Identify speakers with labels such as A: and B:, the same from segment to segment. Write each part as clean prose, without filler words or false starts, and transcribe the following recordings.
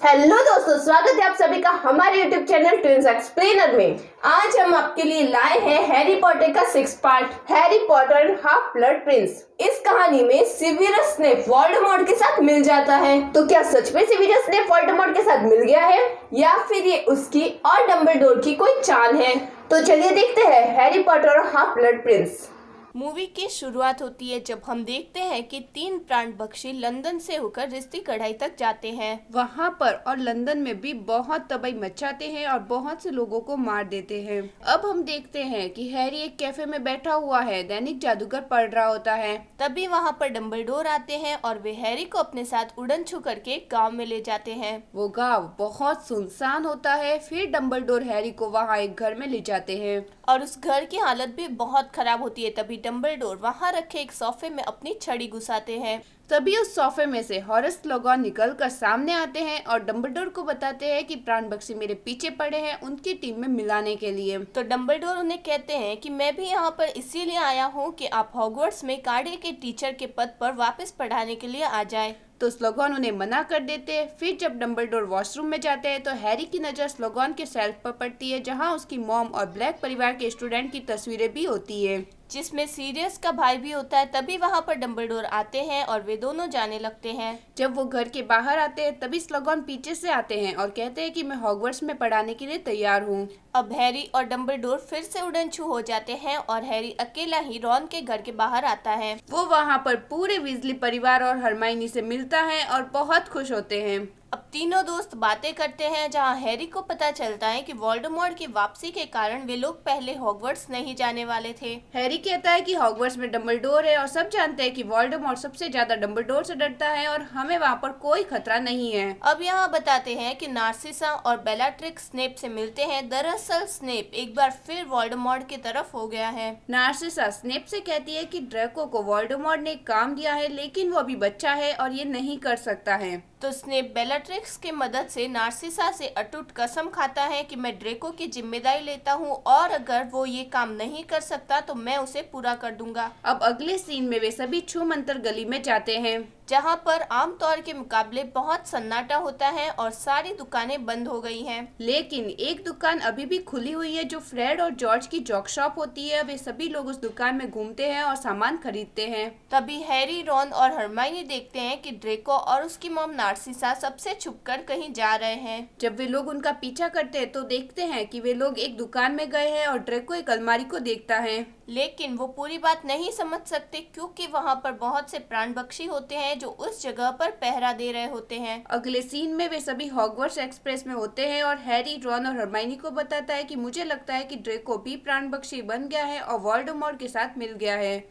A: Hello दोस्तों, स्वागत है आप सभी का हमारे YouTube चैनल ट्विंस एक्सप्लेनर में। आज हम आपके लिए लाए हैं हैरी पॉटर का 6 part Harry Potter and half blood Prince. इस कहानी में सीवियरस स्नेप वोल्डेमॉर्ट के साथ मिल जाता है। तो क्या सच में सीवियरस स्नेप वोल्डेमॉर्ट के साथ मिल गया है या फिर ये उसकी और डंबलडोर की कोई चाल है? तो चलिए देखते हैं हैरी पॉटर और हाफ ब्लड प्रिंस।
B: मूवी की शुरुआत होती है जब हम देखते हैं कि 3 प्राणपक्षी लंदन से होकर रिश्ती कढ़ाई तक जाते हैं।
C: वहाँ पर और लंदन में भी बहुत तबाही मचाते हैं और बहुत से लोगों को मार देते हैं। अब हम देखते हैं कि हैरी एक कैफे में बैठा हुआ है, दैनिक जादूगर पढ़ रहा होता है।
B: तभी वहाँ पर डंबलडोर आते हैं और वे हैरी को अपने साथ उड़न छू करके गाँव में ले जाते हैं।
C: वो गाँव बहुत सुनसान होता है। फिर डंबलडोर हैरी को वहाँ एक घर में ले जाते हैं
B: और उस घर की हालत भी बहुत खराब होती है। तभी डंबलडोर वहाँ रखे एक सोफे में अपनी छड़ी घुसाते हैं।
C: तभी उस सोफे में से हॉरस स्लोगॉन निकल कर सामने आते हैं और डंबलडोर को बताते हैं कि प्राणपक्षी मेरे पीछे पड़े हैं उनकी टीम में मिलाने के लिए।
B: तो डंबलडोर उन्हें कहते हैं कि मैं भी यहाँ पर इसीलिए आया हूँ कि आप हॉगवर्ट्स में काढ़े के टीचर के पद पर वापस पढ़ाने के लिए आ जाए।
C: तो स्लोगॉन उन्हें मना कर देते हैं। फिर जब डंबलडोर वॉशरूम में जाते हैं तो हैरी की नज़र स्लोगॉन के शेल्फ पर पड़ती है जहां उसकी मॉम और ब्लैक परिवार के स्टूडेंट की तस्वीरें भी होती है,
B: जिसमें सीरियस का भाई भी होता है। तभी वहाँ पर डंबलडोर आते हैं और वे दोनों जाने लगते हैं।
C: जब वो घर के बाहर आते हैं तभी स्लोगॉन पीछे से आते हैं और कहते हैं कि मैं हॉगवर्ट्स में पढ़ाने के लिए तैयार हूँ।
B: अब हैरी और डंबलडोर फिर से उड़नछू हो जाते हैं और हैरी अकेला ही रॉन के घर के बाहर आता है।
C: वो वहाँ पर पूरे वीजली परिवार और हरमाइनी से मिलता है और बहुत खुश होते हैं।
B: अब तीनों दोस्त बातें करते हैं जहां हैरी को पता चलता है कि वोल्डेमॉर्ट की वापसी के कारण वे लोग पहले हॉगवर्ट्स नहीं जाने वाले थे।
C: हैरी कहता है कि हॉगवर्ट्स में डंबलडोर है और सब जानते हैं कि वोल्डेमॉर्ट सबसे ज्यादा डंबलडोर से डरता है और हमें वहाँ पर कोई खतरा नहीं है।
B: अब यहाँ बताते हैं कि नार्सिसा और बेलाट्रिक्स स्नेप से मिलते हैं। दरअसल स्नेप एक बार फिर वोल्डेमॉर्ट की तरफ हो गया है।
C: नार्सिसा स्नेप से कहती है कि ड्रैको को वोल्डेमॉर्ट ने काम दिया है लेकिन वो अभी बच्चा है और ये नहीं कर सकता है।
B: तो स्नेप बेलाट्रिक्स की मदद से नार्सिसा से अटूट कसम खाता है कि मैं ड्रेको की जिम्मेदारी लेता हूँ और अगर वो ये काम नहीं कर सकता तो मैं उसे पूरा कर दूंगा।
C: अब अगले सीन में वे सभी छू मंतर गली में जाते हैं
B: जहाँ पर आमतौर के मुकाबले बहुत सन्नाटा होता है और सारी दुकानें बंद हो गई हैं।
C: लेकिन एक दुकान अभी भी खुली हुई है जो फ्रेड और जॉर्ज की जॉक शॉप होती है। वे सभी लोग उस दुकान में घूमते हैं और सामान खरीदते हैं।
B: तभी हैरी, रॉन और हरमाइनी देखते हैं कि ड्रेको और उसकी मॉम नार्सिसा सबसे छुपकर कहीं जा रहे हैं।
C: जब वे लोग उनका पीछा करते हैं तो देखते हैं कि वे लोग एक दुकान में गए हैं और ड्रेको एक अलमारी को देखता है।
B: लेकिन वो पूरी बात नहीं समझ सकते क्योंकि वहाँ पर बहुत से प्राणपक्षी होते हैं जो उस जगह पर पहरा दे रहे होते हैं।
C: अगले सीन में वे सभी हॉगवर्ट्स एक्सप्रेस में होते हैं और हैरी, रॉन और हरमाइनी को बताता है कि मुझे लगता है कि ड्रेको भी प्राणपक्षी बन गया है और वोल्डेमॉर्ट के साथ मिल गया है।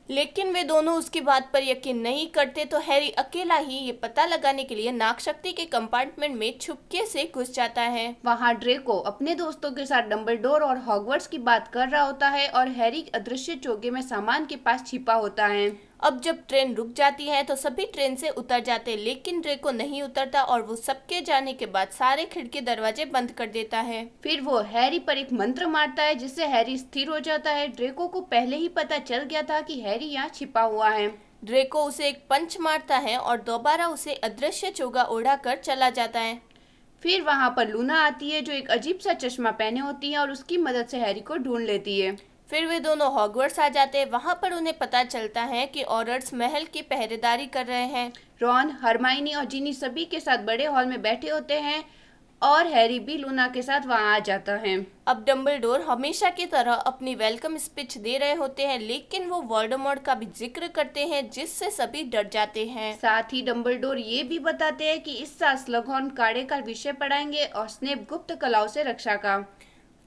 B: लेकिन वे दोनों उसकी बात पर यकीन नहीं करते तो हैरी अकेला ही ये पता लगाने के लिए नागशक्ति के कंपार्टमेंट में छुपके से घुस जाता है।
C: वहाँ ड्रेको अपने दोस्तों के साथ डंबलडोर और हॉगवर्ट्स की बात कर रहा होता है और हैरी अदृश्य चोगे में सामान के पास छिपा होता है।
B: अब जब ट्रेन रुक जाती है तो सभी ट्रेन से उतर जाते हैं लेकिन ड्रेको नहीं उतरता और वो सबके जाने के बाद सारे खिड़की दरवाजे बंद कर देता है।
C: फिर वो हैरी पर एक मंत्र मारता है जिससे हैरी स्थिर हो जाता है। ड्रेको को पहले ही पता चल गया था कि हैरी यहाँ छिपा हुआ है।
B: ड्रेको उसे एक पंच मारता है और दोबारा उसे अदृश्य चोगा ओढ़ा कर चला जाता है।
C: फिर वहाँ पर लूना आती है जो एक अजीब सा चश्मा पहने होती है और उसकी मदद से हैरी को ढूंढ लेती है।
B: फिर वे दोनों हॉगवर्ट्स आ जाते हैं। वहाँ पर उन्हें पता चलता है कि ऑर्डर्स महल की पहरेदारी कर रहे हैं।
C: रॉन, हरमाइनी और जिनी सभी के साथ बड़े हॉल में बैठे होते हैं और हैरी भी लूना के साथ वहाँ आ जाता है।
B: अब डंबलडोर हमेशा की तरह अपनी वेलकम स्पीच दे रहे होते हैं लेकिन वो वोल्डेमॉर्ट का भी जिक्र करते हैं जिससे सभी डर जाते हैं।
C: साथ ही डंबलडोर ये भी बताते हैं कि इस साल स्लगहॉर्न काढ़े का विषय पढ़ाएंगे और स्नेप गुप्त कलाओं से रक्षा का।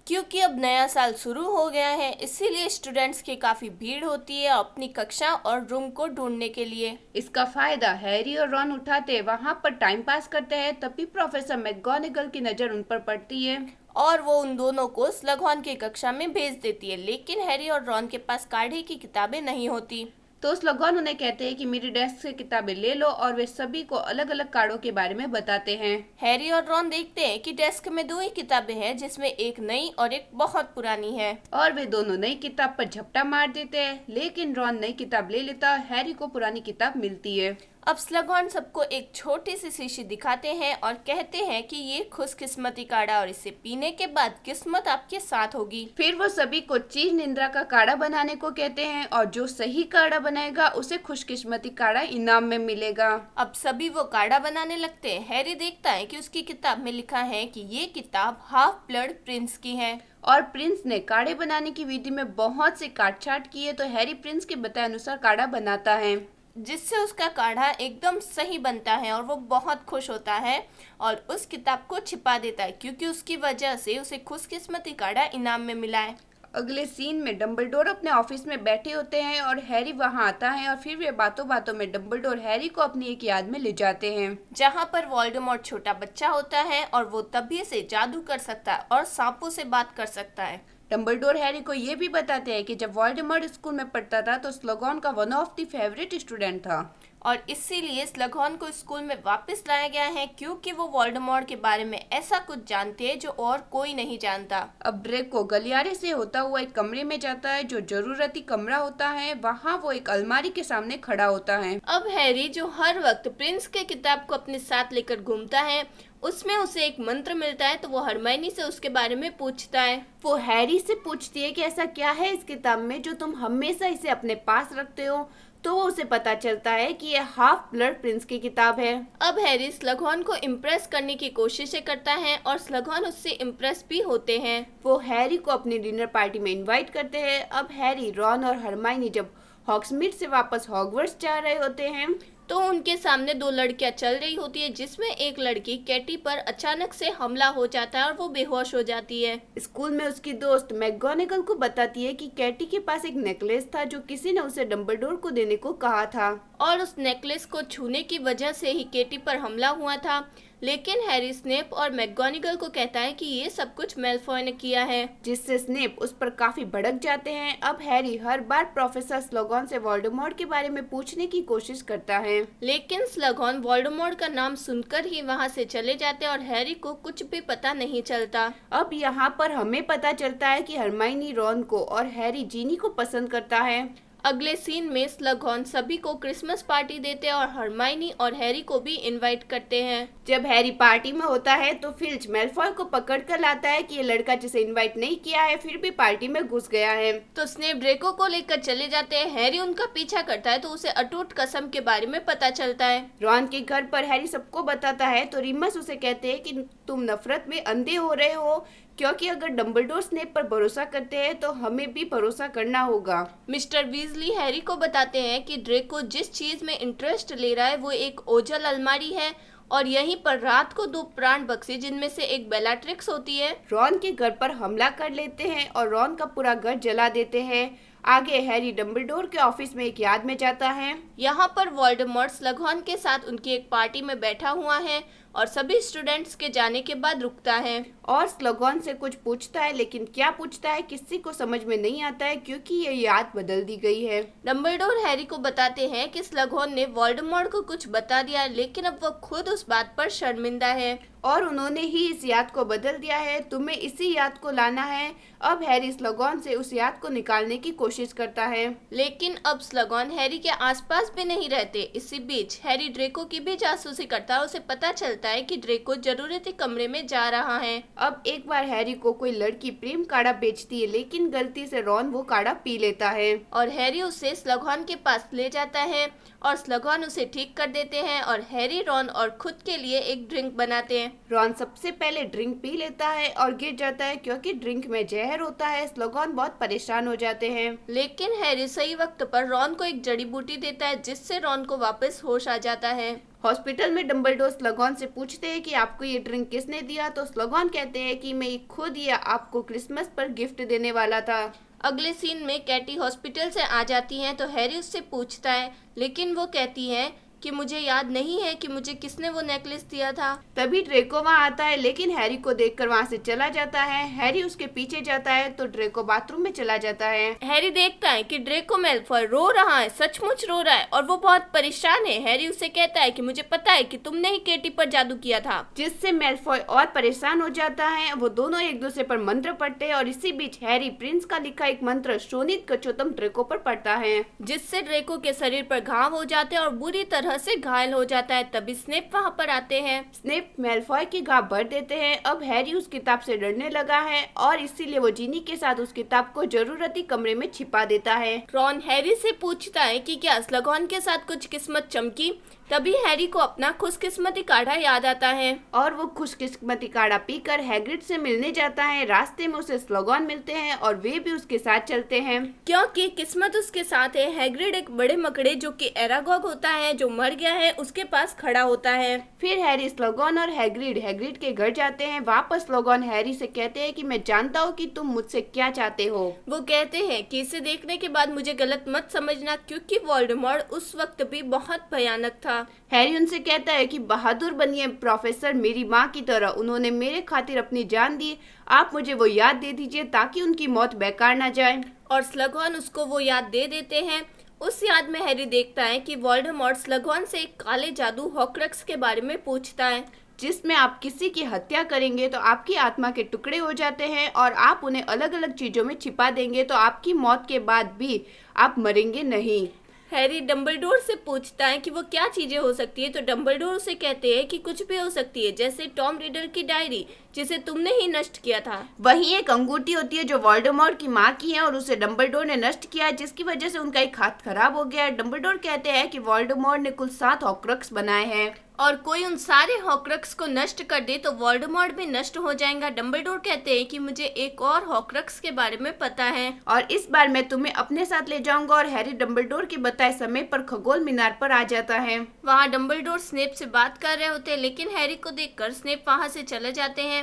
B: क्योंकि अब नया साल शुरू हो गया है इसीलिए स्टूडेंट्स की काफी भीड़ होती है अपनी कक्षा और रूम को ढूंढने के लिए।
C: इसका फायदा हैरी और रॉन उठाते वहाँ पर टाइम पास करते हैं। तभी प्रोफेसर मैकगोनागल की नजर उन पर पड़ती है
B: और वो उन दोनों को स्लगहॉर्न की कक्षा में भेज देती है लेकिन हैरी और रॉन के पास काढ़े की किताबें नहीं होती।
C: तो स्लोगॉन उन्हें कहते हैं कि मेरी डेस्क से किताबें ले लो और वे सभी को अलग अलग कार्डों के बारे में बताते हैं।
B: हैरी और रॉन देखते हैं कि डेस्क में 2 ही किताबें हैं जिसमें एक नई और एक बहुत पुरानी है
C: और वे दोनों नई किताब पर झपटा मार देते हैं लेकिन रॉन नई किताब ले लेता है। हैरी को पुरानी किताब मिलती है।
B: अब स्लगहॉर्न सबको एक छोटी सी शीशी दिखाते हैं और कहते हैं कि ये खुशकिस्मती काढ़ा और इसे पीने के बाद किस्मत आपके साथ होगी।
C: फिर वो सभी को चीर निंद्रा का काढ़ा बनाने को कहते हैं और जो सही काढ़ा बनाएगा उसे खुशकिस्मती काढ़ा इनाम में मिलेगा।
B: अब सभी वो काढ़ा बनाने लगते हैं। हैरी देखता है कि उसकी किताब में लिखा है कि ये किताब हाफ ब्लड प्रिंस की है
C: और प्रिंस ने काढ़े बनाने की विधि में बहुत से काट छाट किए तो हैरी प्रिंस के बताए अनुसार काढ़ा बनाता है,
B: जिससे उसका काढ़ा एकदम सही बनता है और वो बहुत खुश होता है और उस किताब को छिपा देता है क्योंकि उसकी वजह से उसे खुशकिस्मती काढ़ा इनाम में मिला है।
C: अगले सीन में डंबलडोर अपने ऑफिस में बैठे होते हैं और हैरी वहां आता है और फिर वे बातों बातों में डंबलडोर हैरी को अपनी एक याद में ले जाते हैं
B: जहाँ पर वोल्डेमॉर्ट छोटा बच्चा होता है और वो तभी से जादू कर सकता है और सांपों से बात कर सकता है।
C: डंबलडोर हैरी को ये भी बताते हैं कि जब वोल्डेमॉर्ट स्कूल में पढ़ता था तो स्लगहॉर्न का one of the favourite student था
B: और इसीलिए स्लगहॉर्न को स्कूल में वापस लाया गया है क्योंकि वो वोल्डेमॉर्ट के बारे में ऐसा कुछ जानते हैं जो और कोई नहीं जानता।
C: अब ड्रेको गलियारे से होता हुआ एक कमरे में जाता है जो जरूरती कमरा होता है। वहाँ वो एक अलमारी के सामने खड़ा होता है।
B: अब हैरी जो हर वक्त प्रिंस के किताब को अपने साथ लेकर घूमता है उसमें उसे एक मंत्र मिलता है तो वो हरमाइनी से उसके बारे में पूछता है।
C: वो हैरी से पूछती है कि ऐसा क्या है इस किताब में जो तुम हमेशा इसे अपने पास रखते हो, तो वो उसे पता चलता है कि यह हाफ ब्लड प्रिंस की किताब है।
B: अब हैरी स्लगहॉर्न को इम्प्रेस करने की कोशिशें करता है और स्लगहॉर्न उससे इम्प्रेस भी होते हैं।
C: वो हैरी को अपनी डिनर पार्टी में इनवाइट करते हैं। अब हैरी, रॉन और हरमाइनी जब हॉग्समीड से वापस हॉगवर्ट्स जा रहे होते हैं
B: तो उनके सामने दो लड़कियां चल रही होती है जिसमें एक लड़की कैटी पर अचानक से हमला हो जाता है और वो बेहोश हो जाती है।
C: स्कूल में उसकी दोस्त मैकगोनागल को बताती है कि कैटी के पास एक नेकलेस था जो किसी ने उसे डंबलडोर को देने को कहा था
B: और उस नेकलेस को छूने की वजह से ही कैटी पर हमला हुआ था। लेकिन हैरी स्नेप और मैकगोनागल को कहता है कि ये सब कुछ मेलफॉय ने किया है,
C: जिससे स्नेप उस पर काफी भड़क जाते हैं। अब हैरी हर बार प्रोफेसर स्लगहॉर्न से वोल्डेमॉर्ट के बारे में पूछने की कोशिश करता है,
B: लेकिन स्लगहॉर्न वोल्डेमॉर्ट का नाम सुनकर ही वहाँ से चले जाते हैं और हैरी को कुछ भी पता नहीं चलता।
C: अब यहाँ पर हमें पता चलता है कि हरमाइनी रॉन को और हैरी जीनी को पसंद करता है।
B: अगले सीन में स्लगहॉर्न सभी को क्रिसमस पार्टी देते हैं और हरमाइनी और हैरी को भी इनवाइट करते हैं।
C: जब हैरी पार्टी में होता है तो फिल्च मेलफॉय को पकड़ कर लाता है कि ये लड़का जिसे इनवाइट नहीं किया है फिर भी पार्टी में घुस गया है।
B: तो स्नेप ड्रेको को लेकर चले जाते हैं। हैरी उनका पीछा करता है तो उसे अटूट कसम के बारे में पता चलता है।
C: रॉन के घर पर हैरी सबको बताता है तो रिमस उसे कहते हैं कि तुम नफरत में अंधे हो रहे हो, क्योंकि अगर डंबलडोर स्नेप पर भरोसा करते हैं तो हमें भी भरोसा करना होगा।
B: मिस्टर वीजली हैरी को बताते हैं कि ड्रेको जिस चीज में इंटरेस्ट ले रहा है वो एक ओझल अलमारी है और यहीं पर रात को दो प्राण बक्से जिनमें से एक बेलाट्रिक्स होती है
C: रॉन के घर पर हमला कर लेते हैं और रॉन का पूरा घर जला देते हैं। आगे हैरी डंबलडोर के ऑफिस में एक याद में जाता है।
B: यहाँ पर वोल्डेमॉर्ट स्लगहॉर्न के साथ उनकी एक पार्टी में बैठा हुआ है और सभी स्टूडेंट्स के जाने के बाद रुकता है
C: और स्लगहॉर्न से कुछ पूछता है, लेकिन क्या पूछता है किसी को समझ में नहीं आता है क्योंकि ये याद बदल दी गई है।
B: डंबलडोर हैरी को बताते हैं कि स्लगहॉर्न ने वोल्डेमॉर्ट को कुछ बता दिया लेकिन अब वो खुद उस बात पर शर्मिंदा है
C: और उन्होंने ही इस याद को बदल दिया है। तुम्हें इसी याद को लाना है। अब हैरी स्लगहॉर्न से उस याद को निकालने की कोशिश करता है,
B: लेकिन अब स्लगहॉर्न हैरी के आसपास भी नहीं रहते। इसी बीच हैरी ड्रेको की भी जासूसी करता है। उसे पता चलता है कि ड्रेको जरूरती कमरे में जा रहा है।
C: अब एक बार हैरी को कोई लड़की प्रेम काढ़ा बेचती है, लेकिन गलती से रॉन वो काढ़ा पी लेता है
B: और हैरी उसे स्लगहॉर्न के पास ले जाता है और स्लगहॉर्न उसे ठीक कर देते हैं और हैरी, रॉन और खुद के लिए एक ड्रिंक बनाते हैं।
C: रॉन सबसे पहले ड्रिंक पी लेता है और गिर जाता है क्योंकि ड्रिंक में जहर होता है। स्लगहॉर्न बहुत परेशान हो जाते हैं,
B: लेकिन हैरी सही वक्त पर रॉन को एक जड़ी बूटी देता है जिससे रॉन को वापस होश आ जाता है।
C: हॉस्पिटल में डंबलडोर स्लगहॉर्न से पूछते हैं कि आपको ये ड्रिंक किसने दिया, तो स्लगहॉर्न कहते हैं कि मैं खुद ये आपको क्रिसमस पर गिफ्ट देने वाला था।
B: अगले सीन में कैटी हॉस्पिटल से आ जाती हैं तो हैरी उससे पूछता है, लेकिन वो कहती है कि मुझे याद नहीं है कि मुझे किसने वो नेकलेस दिया था।
C: तभी ड्रेको वहाँ आता है, लेकिन हैरी को देखकर वहाँ से चला जाता है। हैरी उसके पीछे जाता है तो ड्रेको बाथरूम में चला जाता है।
B: हैरी देखता है कि ड्रेको मेलफॉय रो रहा है, सचमुच रो रहा है और वो बहुत परेशान है। हैरी उसे कहता है कि मुझे पता है कि तुमने ही केटी पर जादू किया था,
C: जिससे मेलफॉय और परेशान हो जाता है। वो दोनों एक दूसरे पर मंत्र पढ़ते हैं और इसी बीच हैरी प्रिंस का लिखा एक मंत्र शोनित कचोतम ड्रेको पर पढ़ता है,
B: जिससे ड्रेको के शरीर पर घाव हो जाते हैं और बुरी तरह तरह से घायल हो जाता है। तभी स्नेप वहाँ पर आते हैं।
C: स्नेप मैलफॉय की घाव भर देते हैं। अब हैरी उस किताब से डरने लगा है और इसीलिए वो जीनी के साथ उस किताब को जरूरती कमरे में छिपा देता है।
B: रॉन हैरी से पूछता है कि क्या स्लगॉन के साथ कुछ किस्मत चमकी। तभी हैरी को अपना खुशकिस्मती काढ़ा याद आता है
C: और वो खुशकिस्मती काढ़ा पीकर हैग्रिड से मिलने जाता है। रास्ते में उसे स्लगॉन मिलते हैं और वे भी उसके साथ चलते हैं
B: क्योंकि किस्मत उसके साथ है। हैग्रिड एक बड़े मकड़े जो कि एरागॉग होता है, जो मर गया है, उसके पास खड़ा होता है।
C: फिर हैरी, स्लगॉन और हैग्रिड के घर जाते हैं। वापस स्लगॉन हैरी से कहते हैं कि मैं जानता हूँ कि तुम मुझसे क्या चाहते हो।
B: वो कहते हैं कि इसे देखने के बाद मुझे गलत मत समझना, क्योंकि वोल्डेमॉर्ट उस वक्त भी बहुत भयानक था।
C: हैरी उनसे कहता है कि बहादुर बनिए प्रोफेसर, मेरी माँ की तरह। उन्होंने मेरे खातिर अपनी जान दी। आप मुझे वो याद दे दीजिए ताकि उनकी मौत बेकार ना जाए।
B: और स्लगॉन उसको वो याद दे देते हैं। उस याद में हैरी देखता है कि वोल्डेमॉर्ट स्लगॉन से एक काले जादू हॉक्रक्स के बारे में पूछता है,
C: जिसमें आप किसी की हत्या करेंगे तो आपकी आत्मा के टुकड़े हो जाते हैं और आप उन्हें अलग अलग चीजों में छिपा देंगे तो आपकी मौत के बाद भी आप मरेंगे नहीं।
B: हैरी डंबलडोर से पूछता है कि वो क्या चीजें हो सकती है, तो डंबलडोर उसे कहते हैं कि कुछ भी हो सकती है, जैसे टॉम रिडल की डायरी जिसे तुमने ही नष्ट किया था।
C: वहीं एक अंगूठी होती है जो वोल्डेमॉर्ट की माँ की है और उसे डंबलडोर ने नष्ट किया, जिसकी वजह से उनका एक हाथ खराब हो गया है। डंबलडोर कहते हैं कि वोल्डेमॉर्ट ने कुल 7 हॉक्रक्स बनाए हैं
B: और कोई उन सारे हॉक्रक्स को नष्ट कर दे तो वोल्डेमॉर्ट भी नष्ट हो जाएगा। डंबलडोर कहते हैं कि मुझे एक और हॉक्रक्स के बारे में पता है
C: और इस बार मैं तुम्हें अपने साथ ले जाऊंगा। और हैरी डंबलडोर के बताए समय पर खगोल मीनार पर आ जाता है।
B: वहाँ डंबलडोर स्नेप से बात कर रहे होते हैं, लेकिन हैरी को देखकर स्नेप वहाँ से चले जाते हैं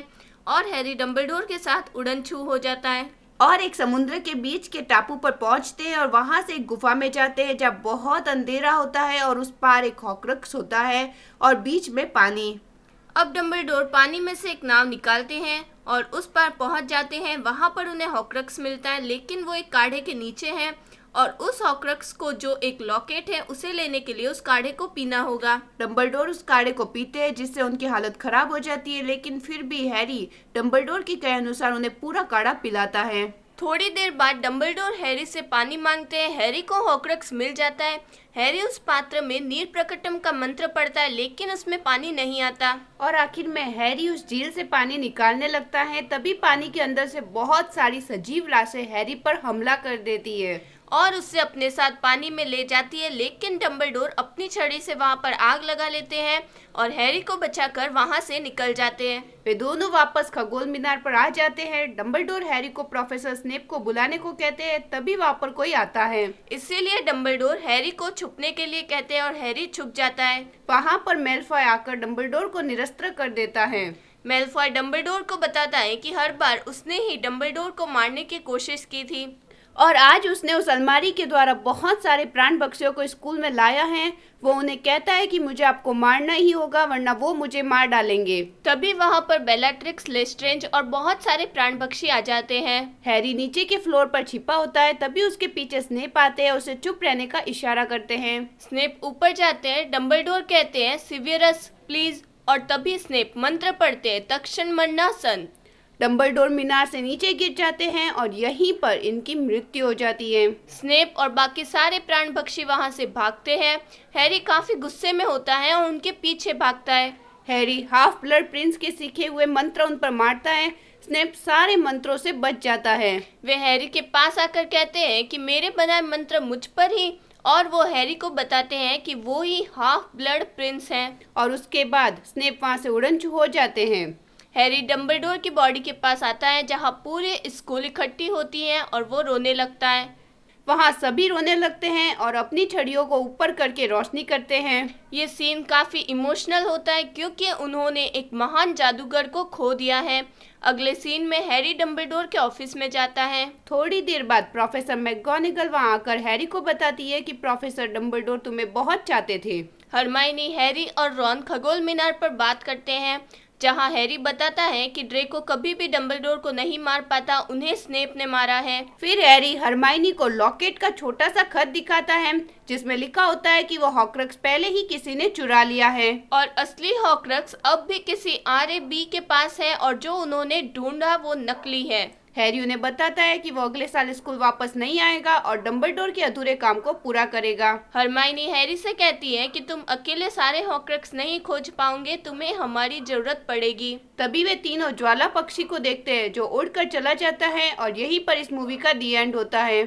B: और हैरी डंबलडोर के साथ उड़न छू हो जाता है
C: और एक समुद्र के बीच के टापू पर पहुंचते हैं और वहां से एक गुफा में जाते हैं जब बहुत अंधेरा होता है और उस पार एक हॉक्रक्स होता है और बीच में पानी।
B: अब डंबलडोर पानी में से एक नाव निकालते हैं और उस पार पहुंच जाते हैं। वहां पर उन्हें हॉक्रक्स मिलता है, लेकिन वो एक काढ़े के नीचे है और उस हॉक्रक्स को जो एक लॉकेट है उसे लेने के लिए उस काढ़े को पीना होगा।
C: डंबलडोर उस काढ़े को पीते हैं जिससे उनकी हालत खराब हो जाती है, लेकिन फिर भी हैरी डंबलडोर के कहे अनुसार उन्हें पूरा काढ़ा पिलाता है।
B: थोड़ी देर बाद डंबलडोर हैरी से पानी मांगते हैं। हैरी को हॉक्रक्स मिल जाता है। हैरी उस पात्र में नीर प्रकटम का मंत्र पढ़ता है, लेकिन उसमें पानी नहीं आता
C: और आखिर में हैरी उस झील से पानी निकालने लगता है। तभी पानी के अंदर से बहुत सारी सजीव लाशें हैरी पर हमला कर देती है
B: और उससे अपने साथ पानी में ले जाती है, लेकिन डंबलडोर अपनी छड़ी से वहां पर आग लगा लेते हैं और हैरी को बचाकर वहां से निकल जाते हैं।
C: वे दोनों वापस खगोल मीनार पर आ जाते हैं। डंबलडोर हैरी को प्रोफेसर स्नेप को बुलाने को कहते हैं, तभी वहां पर कोई आता है।
B: इसीलिए डंबलडोर हैरी को छुपने के लिए कहते हैं और हैरी छुप जाता है।
C: वहां पर मैलफॉय आकर डंबलडोर को निरस्त्र कर देता है।
B: मैलफॉय डंबलडोर को बताता है कि हर बार उसने ही डंबलडोर को मारने की कोशिश की थी
C: और आज उसने उस अलमारी के द्वारा बहुत सारे प्राण पक्षियों को स्कूल में लाया है। वो उन्हें कहता है कि मुझे आपको मारना ही होगा वरना वो मुझे मार डालेंगे।
B: तभी वहाँ पर बेलाट्रिक्स, लेस्ट्रेंज और बहुत सारे प्राण पक्षी आ जाते हैं।
C: हैरी नीचे के फ्लोर पर छिपा होता है। तभी उसके पीछे स्नेप आते हैं, उसे चुप रहने का इशारा करते हैं।
B: स्नेप ऊपर जाते हैं। डंबलडोर कहते हैं सीवियरस प्लीज, और तभी स्नेप मंत्र पढ़ते हैं तक्षण मरना सन।
C: डंबलडोर मीनार से नीचे गिर जाते हैं और यहीं पर इनकी मृत्यु हो जाती है।
B: स्नेप और बाकी सारे प्राण पक्षी वहां से भागते हैं। हैरी काफी गुस्से में होता है और उनके पीछे भागता है।
C: हैरी हाफ ब्लड प्रिंस के सीखे हुए मंत्र उन पर मारता है। स्नेप सारे मंत्रों से बच जाता है।
B: वे हैरी के पास आकर कहते हैं कि मेरे बनाए मंत्र मुझ पर ही, और वो हैरी को बताते हैं कि वो ही हाफ ब्लड प्रिंस हैं।
C: और उसके बाद स्नेप वहां से उड़नछू हो जाते हैं।
B: हैरी डंबलडोर की बॉडी के पास आता है जहां पूरे स्कूल इकट्ठी होती है और वो रोने लगता है।
C: वहां सभी रोने लगते हैं और अपनी छड़ियों को ऊपर करके रोशनी करते हैं।
B: ये सीन काफी इमोशनल होता है क्योंकि उन्होंने एक महान जादूगर को खो दिया है। अगले सीन में हैरी डंबलडोर के ऑफिस में जाता है।
C: थोड़ी देर बाद प्रोफेसर मैकगोनागल वहां आकर हैरी को बताती है कि प्रोफेसर डंबलडोर तुम्हें बहुत चाहते थे।
B: हरमाइनी, हैरी और रॉन खगोल मीनार पर बात करते हैं जहां हैरी बताता है कि ड्रेको कभी भी डंबलडोर को नहीं मार पाता, उन्हें स्नेप ने मारा है।
C: फिर हैरी हरमाइनी को लॉकेट का छोटा सा खत दिखाता है जिसमें लिखा होता है कि वो हॉक्रक्स पहले ही किसी ने चुरा लिया है
B: और असली हॉक्रक्स अब भी किसी RAB के पास है और जो उन्होंने ढूंढा वो नकली है।
C: हैरी उन्हें बताता है कि वो अगले साल स्कूल वापस नहीं आएगा और डंबलडोर के अधूरे काम को पूरा करेगा।
B: हरमाइनी हैरी से कहती है कि तुम अकेले सारे हॉर्क्रक्स नहीं खोज पाओगे, तुम्हें हमारी जरूरत पड़ेगी।
C: तभी वे तीनों ज्वाला पक्षी को देखते हैं जो उड़कर चला जाता है और यहीं पर इस मूवी का दी एंड होता है।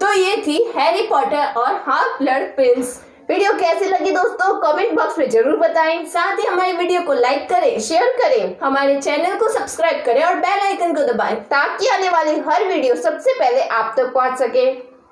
A: तो ये थी हैरी पॉटर और हाफ ब्लड प्रिंस। वीडियो कैसी लगी दोस्तों कमेंट बॉक्स में जरूर बताएं। साथ ही हमारी वीडियो को लाइक करें, शेयर करें, हमारे चैनल को सब्सक्राइब करें और बेल आइकन को दबाएं ताकि आने वाली हर वीडियो सबसे पहले आप तक पहुंच सके।